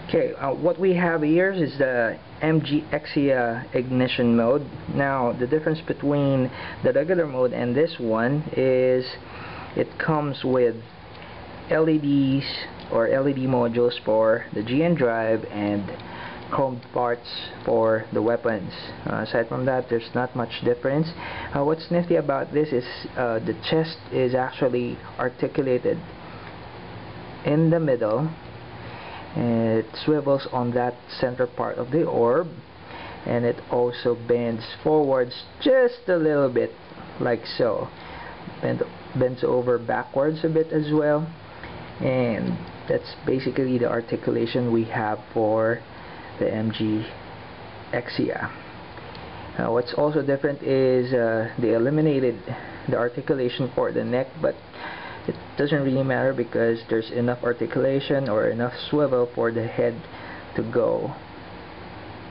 Okay, what we have here is the MatXProjectInfinity ignition mode. Now, the difference between the regular mode and this one is it comes with LEDs or LED modules for the GN drive and chrome parts for the weapons. Aside from that, there's not much difference. What's nifty about this is the chest is actually articulated in the middle. It swivels on that center part of the orb, and it also bends forwards just a little bit, like so. Bends over backwards a bit as well, and that's basically the articulation we have for the MatXProjectInfinity. What's also different is they eliminated the articulation for the neck, but it doesn't really matter because there's enough articulation or enough swivel for the head to go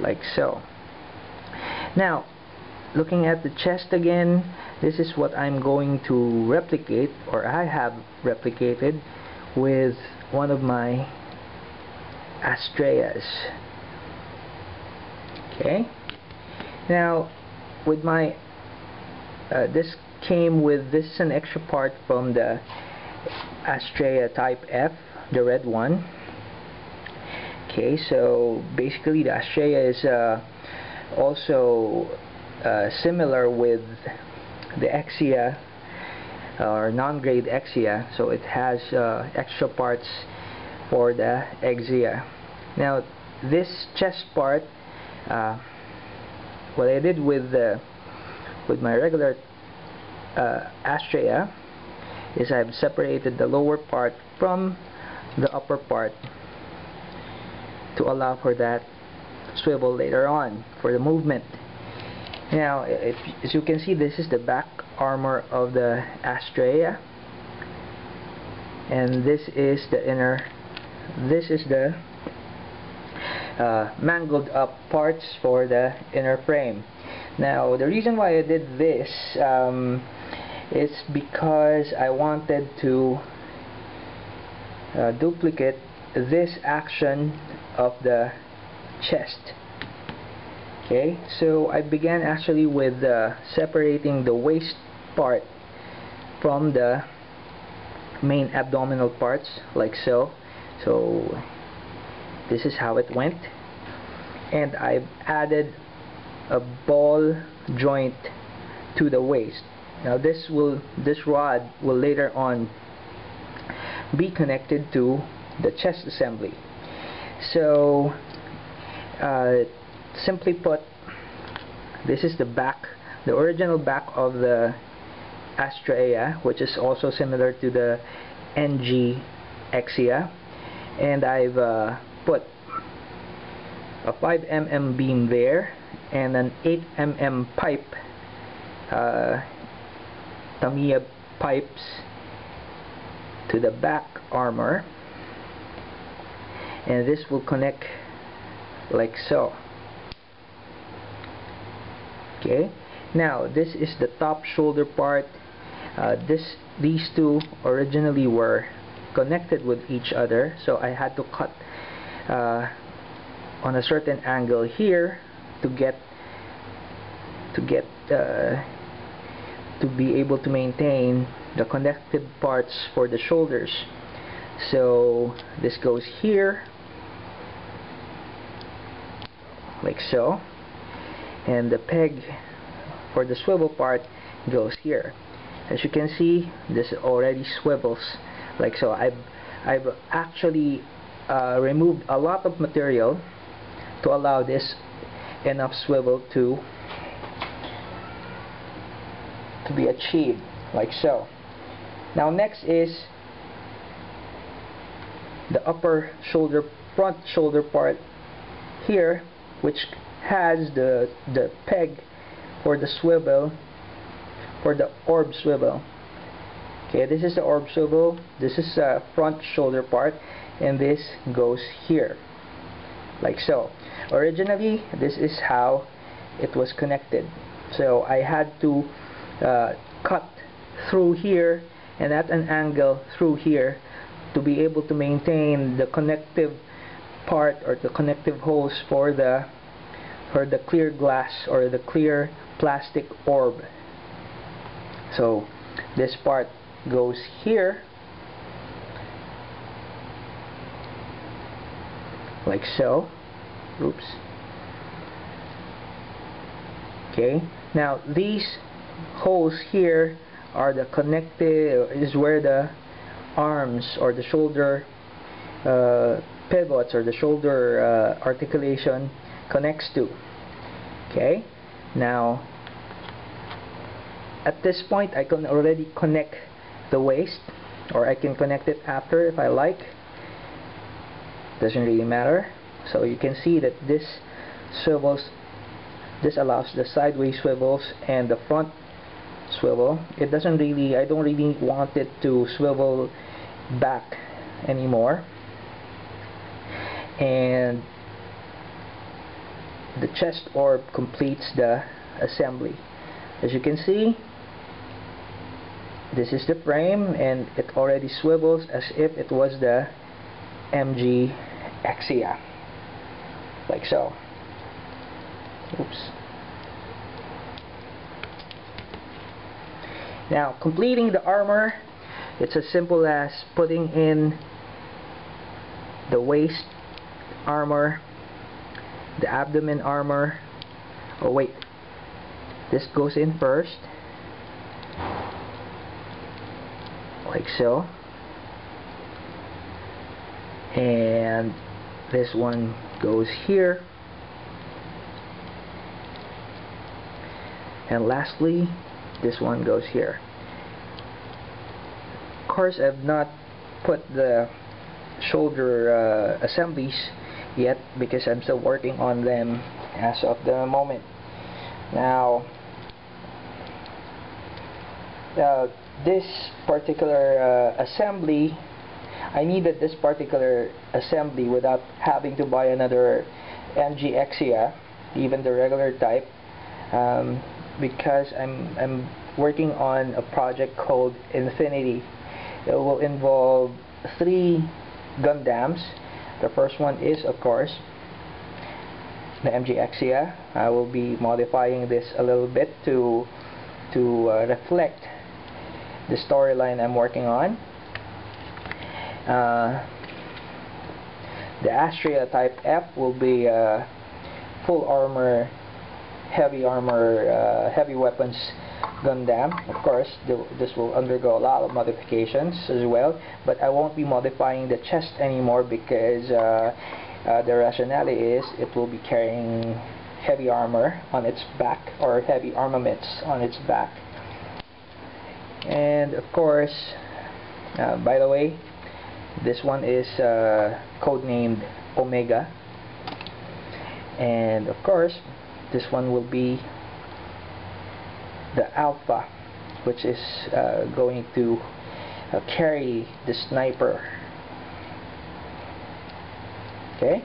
like so. Now, looking at the chest again, this is what I'm going to replicate, or I have replicated with one of my Astraeas. Okay, now with my this came with this an extra part from the Astraea Type F, the red one. Okay, so basically the Astraea is also similar with the Exia or non-grade Exia, so it has extra parts for the Exia. Now this chest part, what I did with my regular Astraea is I've separated the lower part from the upper part to allow for that swivel later on for the movement. Now, as you can see, this is the back armor of the Astraea, and this is the inner. This is the mangled up parts for the inner frame. Now, the reason why I did this is because I wanted to duplicate this action of the chest. Okay, so I began actually with separating the waist part from the main abdominal parts, like so. So this is how it went, and I've added a ball joint to the waist. Now this rod will later on be connected to the chest assembly. So simply put, this is the back, the original back of the Astraea, which is also similar to the NG Exia, and I've put a 5mm beam there and an 8mm pipe, Tamiya pipes, to the back armor, and this will connect like so. Okay, now this is the top shoulder part. These two originally were connected with each other, so I had to cut on a certain angle here to be able to maintain the connected parts for the shoulders. So this goes here like so, and the peg for the swivel part goes here. As you can see, this already swivels like so. I've actually removed a lot of material to allow this enough swivel to be achieved like so. Now next is the upper shoulder, front shoulder part here, which has the peg for the swivel, for the orb swivel. Okay, this is the orb swivel, this is the front shoulder part, and this goes here like so. Originally this is how it was connected, so I had to cut through here and at an angle through here to be able to maintain the connective part or the connective holes for the clear glass or the clear plastic orb. So this part goes here like so. Oops. Okay, now these holes here are the connected, is where the arms or the shoulder pivots or the shoulder articulation connects to. Okay, now at this point I can already connect the waist, or I can connect it after if I like. Doesn't really matter. So you can see that this swivels. This allows the sideways swivels and the front swivel. It doesn't really, I don't really want it to swivel back anymore. And the chest orb completes the assembly. As you can see, this is the frame, and it already swivels as if it was the MatXProjectInfinity, like so. Oops. Now, completing the armor, it's as simple as putting in the waist armor, the abdomen armor. Oh wait, this goes in first, like so, and this one goes here. And lastly, this one goes here. Of course, I've not put the shoulder assemblies yet because I'm still working on them as of the moment. Now, this particular assembly, I needed this particular assembly without having to buy another MatXProjectInfinity, even the regular type. Because I'm working on a project called Infinity. It will involve 3 Gundams. The first one is, of course, the MatXProjectInfinity. I will be modifying this a little bit to reflect the storyline I'm working on. The Astraea Type F will be full armor, heavy weapons Gundam. Of course, this will undergo a lot of modifications as well, but I won't be modifying the chest anymore because the rationale is it will be carrying heavy armor on its back, or heavy armaments on its back. And of course, by the way, this one is codenamed Omega, and of course this one will be the Alpha, which is going to carry the sniper. Okay.